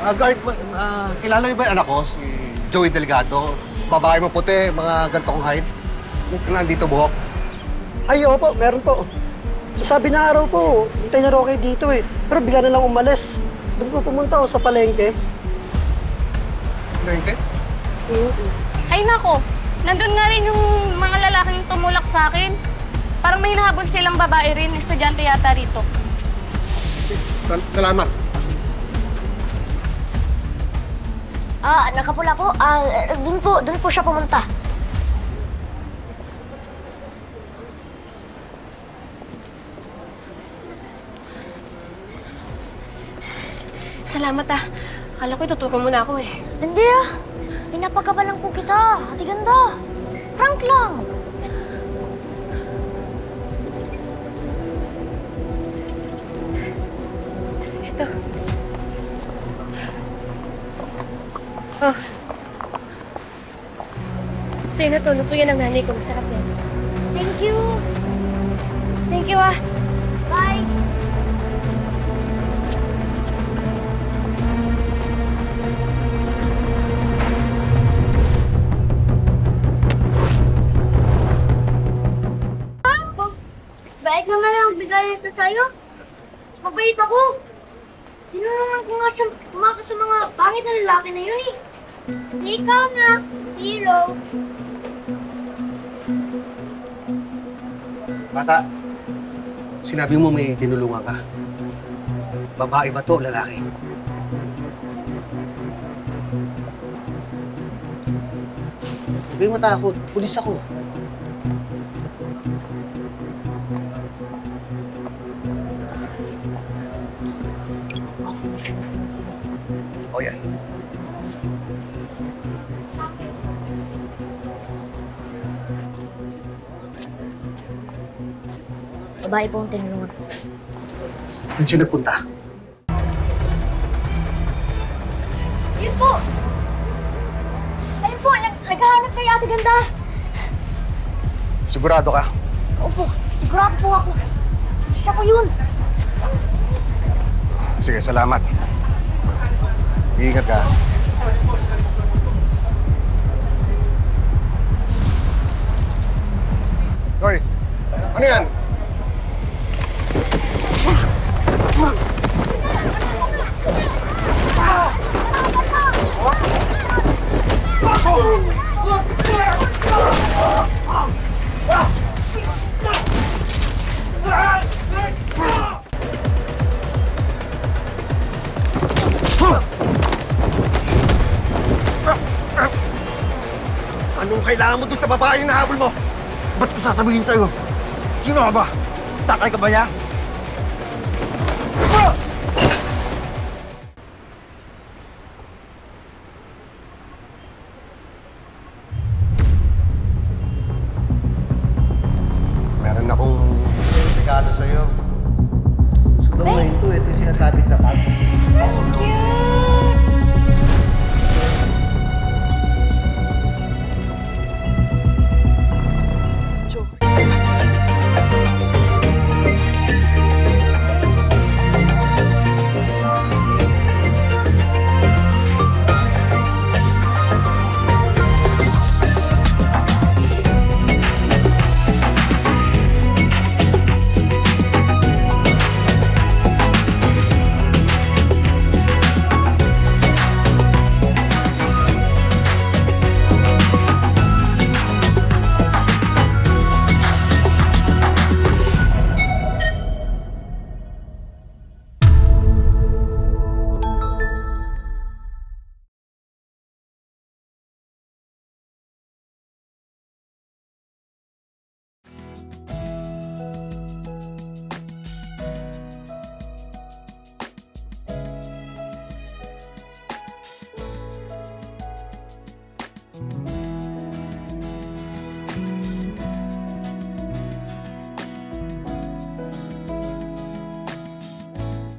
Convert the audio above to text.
Guard, kilala niyo ba yung anak ko, si Joey Delgado? Babae mo puti, mga gantong height. Yung nandito buhok. Ay, opo, meron po. Sabi na araw po, hintay na raw kayo dito eh. Pero bigla na lang umalis. Doon po pumunta ako sa palengke. Palengke? Ay nako, nandun nga rin yung mga lalaking tumulak sa akin. Parang may nahabol silang babae rin, estudyante yata rito. Salamat. Nakapula po. Doon po siya pumunta. Salamat Akala ko ituturo mo na ako eh. Hindi Pinapagaba lang po kita. Ate ganda. Prank lang. Ito. Oh. Sa'yo na to. Luto yan ang nanay ko. Masarap yan. Thank you. Thank you Bye. Bait naman ang bigay nito sa'yo. Mabait ako. Tinulungan ko nga siya tumakas sa mga pangit na lalaki na yun eh. Ikaw na, hero. Bata, sinabi mo may tinulungan ka. Babae ba to, lalaki? Huwag kayong matakot. Pulis ako. O yan. Babae po ang tinulungan ko. Saan siya nagpunta? Yun po! Ayun po, naghahanap kay Ate Ganda. Sigurado ka? Opo, sigurado po ako. Siya po yun. Sige, salamat. Iingat ka. Hoy! Ano yan? Anong kailangan mo doon sa babae na habol mo? Ba't ko sasabihin sa'yo? Sino ka ba? Takay ka ba niya?